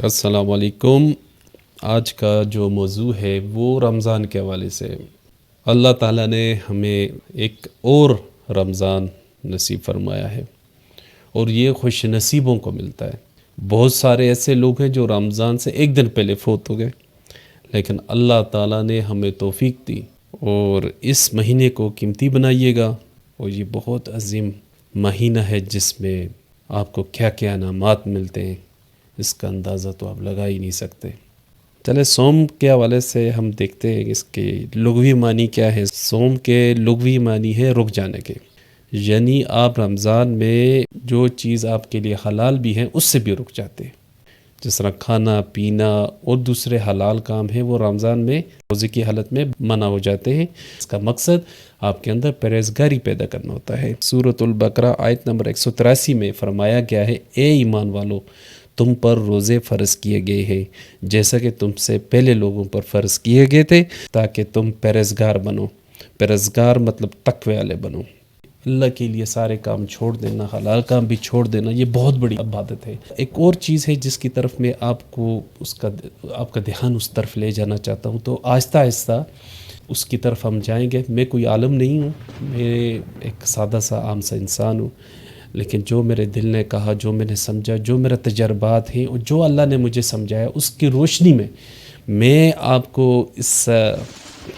السلام علیکم۔ آج کا جو موضوع ہے وہ رمضان کے حوالے سے ہے۔ اللہ تعالیٰ نے ہمیں ایک اور رمضان نصیب فرمایا ہے اور یہ خوش نصیبوں کو ملتا ہے۔ بہت سارے ایسے لوگ ہیں جو رمضان سے ایک دن پہلے فوت ہو گئے، لیکن اللہ تعالیٰ نے ہمیں توفیق دی اور اس مہینے کو قیمتی بنائیے گا۔ اور یہ بہت عظیم مہینہ ہے جس میں آپ کو کیا کیا انعامات ملتے ہیں، اس کا اندازہ تو آپ لگا ہی نہیں سکتے۔ چلے صوم کے حوالے سے ہم دیکھتے ہیں اس کے لغوی معنی کیا ہے۔ صوم کے لغوی معنی ہے رک جانے کے، یعنی آپ رمضان میں جو چیز آپ کے لیے حلال بھی ہے اس سے بھی رک جاتے ہیں، جس طرح کھانا پینا اور دوسرے حلال کام ہیں وہ رمضان میں روزے کی حالت میں منع ہو جاتے ہیں۔ اس کا مقصد آپ کے اندر پرہیزگاری پیدا کرنا ہوتا ہے۔ سورۃ البقرہ آیت نمبر 183 میں فرمایا گیا ہے، اے ایمان والو، تم پر روزے فرض کیے گئے ہیں جیسا کہ تم سے پہلے لوگوں پر فرض کیے گئے تھے، تاکہ تم پرہیزگار بنو۔ پرہیزگار مطلب تقوی والے بنو۔ اللہ کے لیے سارے کام چھوڑ دینا، حلال کام بھی چھوڑ دینا، یہ بہت بڑی عبادت ہے۔ ایک اور چیز ہے جس کی طرف میں آپ کا دھیان اس طرف لے جانا چاہتا ہوں، تو آہستہ آہستہ اس کی طرف ہم جائیں گے۔ میں کوئی عالم نہیں ہوں، میں ایک سادہ سا عام سا انسان ہوں، لیکن جو میرے دل نے کہا، جو میں نے سمجھا، جو میرا تجربات ہیں اور جو اللہ نے مجھے سمجھایا، اس کی روشنی میں آپ کو اس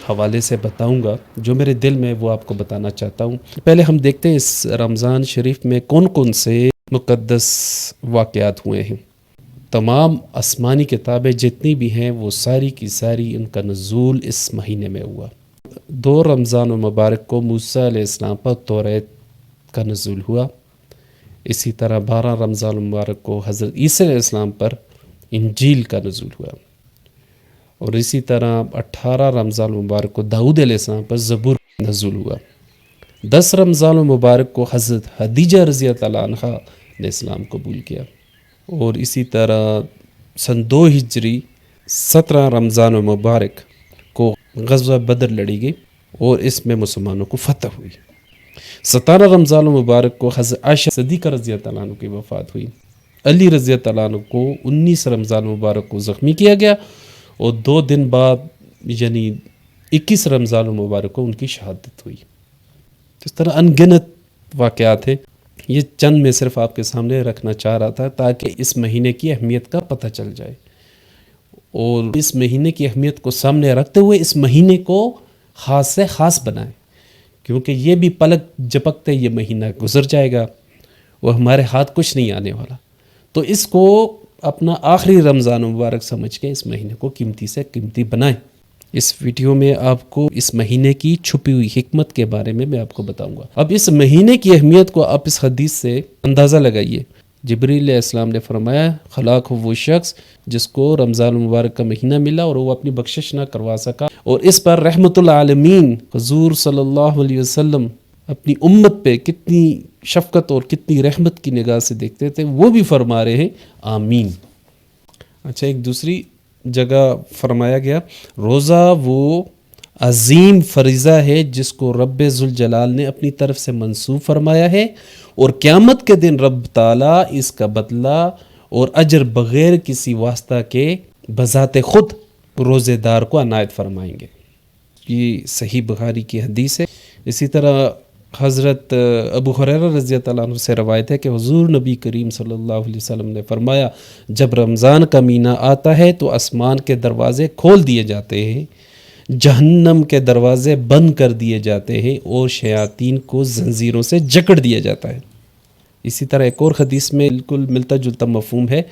حوالے سے بتاؤں گا۔ جو میرے دل میں وہ آپ کو بتانا چاہتا ہوں۔ پہلے ہم دیکھتے ہیں اس رمضان شریف میں کون کون سے مقدس واقعات ہوئے ہیں۔ تمام آسمانی کتابیں جتنی بھی ہیں وہ ساری کی ساری ان کا نزول اس مہینے میں ہوا۔ 2 رمضان المبارک کو موسیٰ علیہ السلام پر توریت کا نزول ہوا۔ اسی طرح 12 رمضان المبارک کو حضرت عیسیٰ علیہ السلام پر انجیل کا نزول ہوا، اور اسی طرح 18 رمضان المبارک کو داؤد علیہ السلام پر زبور نزول ہوا۔ 10 رمضان المبارک کو حضرت خدیجہ رضی اللہ عنہا نے اسلام قبول کیا، اور اسی طرح سن 2 ہجری 17 رمضان المبارک کو غزوہ بدر لڑی گئی اور اس میں مسلمانوں کو فتح ہوئی۔ 17 رمضان المبارک کو حضرت عائشہ صدیقہ رضی اللہ عنہ کی وفات ہوئی۔ علی رضی اللہ عنہ کو 19 رمضان المبارک کو زخمی کیا گیا، اور 2 دن بعد یعنی 21 رمضان المبارک کو ان کی شہادت ہوئی۔ اس طرح انگنت واقعات ہیں، یہ چند میں صرف آپ کے سامنے رکھنا چاہ رہا تھا تاکہ اس مہینے کی اہمیت کا پتہ چل جائے، اور اس مہینے کی اہمیت کو سامنے رکھتے ہوئے اس مہینے کو خاص سے خاص بنائیں، کیونکہ یہ بھی پلک جھپکتے یہ مہینہ گزر جائے گا، وہ ہمارے ہاتھ کچھ نہیں آنے والا۔ تو اس کو اپنا آخری رمضان مبارک سمجھ کے اس مہینے کو قیمتی سے قیمتی بنائیں۔ اس ویڈیو میں آپ کو اس مہینے کی چھپی ہوئی حکمت کے بارے میں آپ کو بتاؤں گا۔ اب اس مہینے کی اہمیت کو آپ اس حدیث سے اندازہ لگائیے۔ جبریل علیہ السلام نے فرمایا، خلاق ہو وہ شخص جس کو رمضان المبارک کا مہینہ ملا اور وہ اپنی بخشش نہ کروا سکا، اور اس پر رحمت العالمین حضور صلی اللہ علیہ وسلم اپنی امت پہ کتنی شفقت اور کتنی رحمت کی نگاہ سے دیکھتے تھے، وہ بھی فرما رہے ہیں آمین۔ اچھا، ایک دوسری جگہ فرمایا گیا، روزہ وہ عظیم فریضہ ہے جس کو رب ذوالجلال نے اپنی طرف سے منسوب فرمایا ہے، اور قیامت کے دن رب تعالیٰ اس کا بدلہ اور اجر بغیر کسی واسطہ کے بذات خود روزے دار کو عنایت فرمائیں گے۔ یہ صحیح بخاری کی حدیث ہے۔ اسی طرح حضرت ابو ہریرہ رضی اللہ عنہ سے روایت ہے کہ حضور نبی کریم صلی اللہ علیہ وسلم نے فرمایا، جب رمضان کا مہینہ آتا ہے تو آسمان کے دروازے کھول دیے جاتے ہیں، جہنم کے دروازے بند کر دیے جاتے ہیں، اور شیاطین کو زنجیروں سے جکڑ دیا جاتا ہے۔ اسی طرح ایک اور حدیث میں بالکل ملتا جلتا مفہوم ہے۔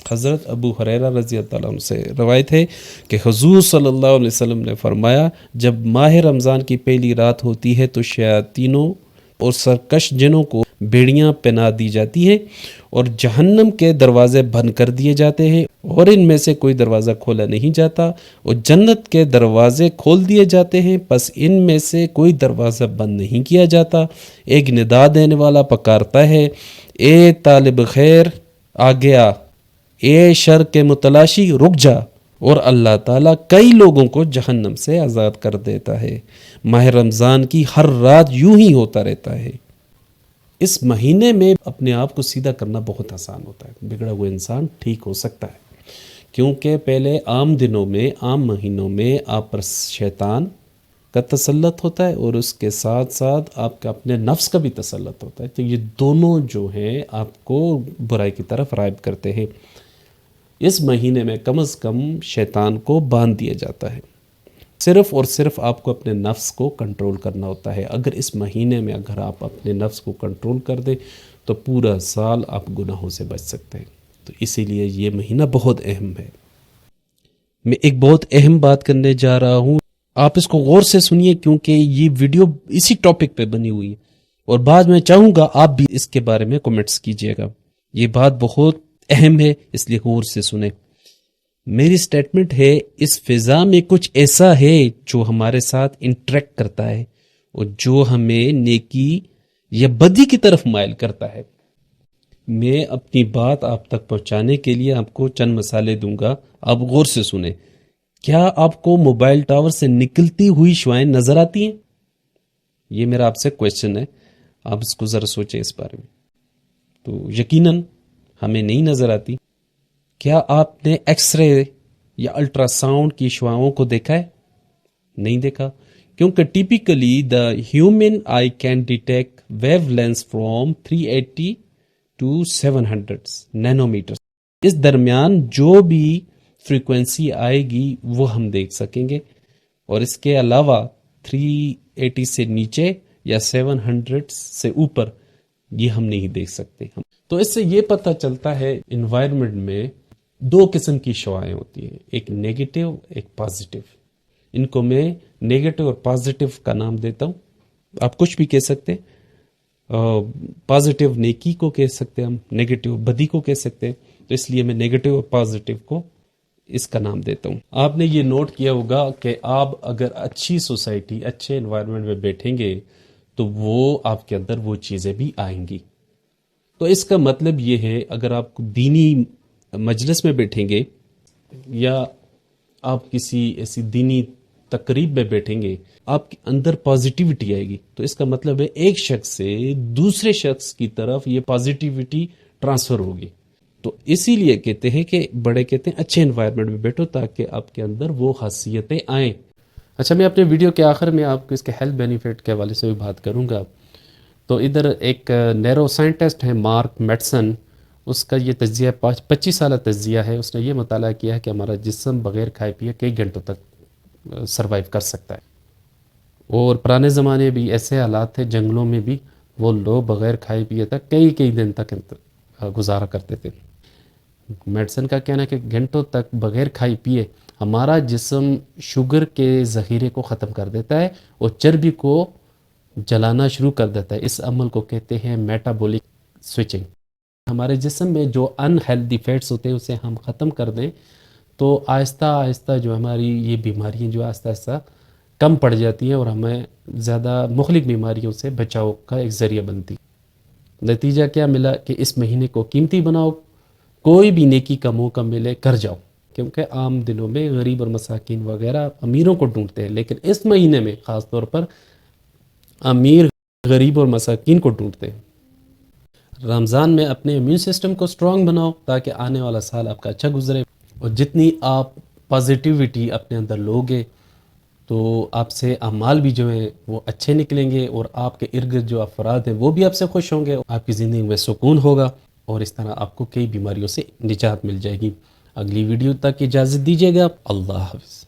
حضرت ابو ہریرہ رضی اللہ عنہ سے روایت ہے کہ حضور صلی اللہ علیہ وسلم نے فرمایا، جب ماہ رمضان کی پہلی رات ہوتی ہے تو شیاطینوں اور سرکش جنوں کو بیڑیاں پہنا دی جاتی ہیں، اور جہنم کے دروازے بند کر دیے جاتے ہیں، اور ان میں سے کوئی دروازہ کھولا نہیں جاتا، اور جنت کے دروازے کھول دیے جاتے ہیں، پس ان میں سے کوئی دروازہ بند نہیں کیا جاتا۔ ایک ندا دینے والا پکارتا ہے، اے طالب خیر آگے آ، اے شر کے متلاشی رک جا، اور اللہ تعالیٰ کئی لوگوں کو جہنم سے آزاد کر دیتا ہے۔ ماہ رمضان کی ہر رات یوں ہی ہوتا رہتا ہے۔ اس مہینے میں اپنے آپ کو سیدھا کرنا بہت آسان ہوتا ہے، بگڑا ہوا انسان ٹھیک ہو سکتا ہے۔ کیونکہ پہلے عام دنوں میں، عام مہینوں میں آپ پر شیطان کا تسلط ہوتا ہے اور اس کے ساتھ ساتھ آپ کا اپنے نفس کا بھی تسلط ہوتا ہے، تو یہ دونوں جو ہیں آپ کو برائی کی طرف راغب کرتے ہیں۔ اس مہینے میں کم از کم شیطان کو باندھ دیا جاتا ہے، صرف اور صرف آپ کو اپنے نفس کو کنٹرول کرنا ہوتا ہے۔ اگر اس مہینے میں اگر آپ اپنے نفس کو کنٹرول کر دیں تو پورا سال آپ گناہوں سے بچ سکتے ہیں۔ تو اسی لیے یہ مہینہ بہت اہم ہے۔ میں ایک بہت اہم بات کرنے جا رہا ہوں، آپ اس کو غور سے سنیے کیونکہ یہ ویڈیو اسی ٹاپک پہ بنی ہوئی ہے، اور بعد میں چاہوں گا آپ بھی اس کے بارے میں کمنٹس کیجئے گا۔ یہ بات بہت اہم ہے، اس لیے غور سے سنیں۔ میری سٹیٹمنٹ ہے، اس فضا میں کچھ ایسا ہے جو ہمارے ساتھ انٹریکٹ کرتا ہے اور جو ہمیں نیکی یا بدی کی طرف مائل کرتا ہے۔ میں اپنی بات آپ تک پہنچانے کے لیے آپ کو چند مثالیں دوں گا، آپ غور سے سنیں۔ کیا آپ کو موبائل ٹاور سے نکلتی ہوئی شعائیں نظر آتی ہیں؟ یہ میرا آپ سے کویسچن ہے، آپ اس کو ذرا سوچیں اس بارے میں۔ تو یقیناً ہمیں نہیں نظر آتی۔ کیا آپ نے ایکس رے یا الٹرا ساؤنڈ کی شعاؤں کو دیکھا ہے؟ نہیں دیکھا، کیونکہ typically the human eye can detect wavelengths from 380 to 700 nanometre. اس درمیان جو بھی فریکوینسی آئے گی وہ ہم دیکھ سکیں گے، اور اس کے علاوہ 380 سے نیچے یا 700 سے اوپر یہ ہم نہیں دیکھ سکتے۔ تو اس سے یہ پتہ چلتا ہے انوائرمنٹ میں دو قسم کی شعائیں ہوتی ہیں، ایک نیگیٹو ایک پازیٹیو۔ ان کو میں نیگیٹو اور پازیٹیو کا نام دیتا ہوں، آپ کچھ بھی کہہ سکتے ہیں۔ پازیٹیو نیکی کو کہہ سکتے ہیں، ہم نیگیٹو بدی کو کہہ سکتے ہیں، تو اس لیے میں نیگیٹو اور پازیٹیو کو اس کا نام دیتا ہوں۔ آپ نے یہ نوٹ کیا ہوگا کہ آپ اگر اچھی سوسائٹی، اچھے انوائرمنٹ میں بیٹھیں گے تو وہ آپ کے اندر وہ چیزیں بھی آئیں گی۔ تو اس کا مطلب یہ ہے، اگر آپ دینی مجلس میں بیٹھیں گے یا آپ کسی ایسی دینی تقریب میں بیٹھیں گے، آپ کے اندر پازیٹیوٹی آئے گی، تو اس کا مطلب ہے ایک شخص سے دوسرے شخص کی طرف یہ پازیٹیوٹی ٹرانسفر ہوگی۔ تو اسی لیے کہتے ہیں کہ بڑے کہتے ہیں اچھے انوائرمنٹ میں بیٹھو تاکہ آپ کے اندر وہ خاصیتیں آئیں۔ اچھا، میں اپنے ویڈیو کے آخر میں آپ کو اس کے ہیلتھ بینیفٹ کے حوالے سے بھی بات کروں گا۔ تو ادھر ایک نیرو سائنٹسٹ ہے مارک میٹسن، اس کا یہ تجزیہ 25 سالہ تجزیہ ہے۔ اس نے یہ مطالعہ کیا ہے کہ ہمارا جسم بغیر کھائے پیے کئی گھنٹوں تک سروائیو کر سکتا ہے، اور پرانے زمانے بھی ایسے حالات تھے، جنگلوں میں بھی وہ لوگ بغیر کھائے پیے تک کئی دن تک گزارا کرتے تھے۔ میڈیسن کا کہنا ہے کہ گھنٹوں تک بغیر کھائے پیے ہمارا جسم شوگر کے ذخیرے کو ختم کر دیتا ہے اور چربی کو جلانا شروع کر دیتا ہے۔ اس عمل کو کہتے ہیں میٹابولک سوئچنگ۔ ہمارے جسم میں جو ان ہیلدی فیٹس ہوتے ہیں اسے ہم ختم کر دیں تو آہستہ آہستہ جو ہماری یہ بیماریاں جو آہستہ آہستہ کم پڑ جاتی ہیں اور ہمیں زیادہ مختلف بیماریوں سے بچاؤ کا ایک ذریعہ بنتی۔ نتیجہ کیا ملا کہ اس مہینے کو قیمتی بناؤ، کوئی بھی نیکی کا موقع ملے کر جاؤ، کیونکہ عام دنوں میں غریب اور مساکین وغیرہ امیروں کو ڈھونڈتے ہیں، لیکن اس مہینے میں خاص طور پر امیر غریب اور مساکین کو ڈھونڈتے ہیں۔ رمضان میں اپنے امیون سسٹم کو سٹرونگ بناؤ تاکہ آنے والا سال آپ کا اچھا گزرے، اور جتنی آپ پازیٹیوٹی اپنے اندر لوگے تو آپ سے اعمال بھی جو ہیں وہ اچھے نکلیں گے، اور آپ کے ارد گرد جو افراد ہیں وہ بھی آپ سے خوش ہوں گے، آپ کی زندگی میں سکون ہوگا، اور اس طرح آپ کو کئی بیماریوں سے نجات مل جائے گی۔ اگلی ویڈیو تک اجازت دیجیے گا، اللہ حافظ۔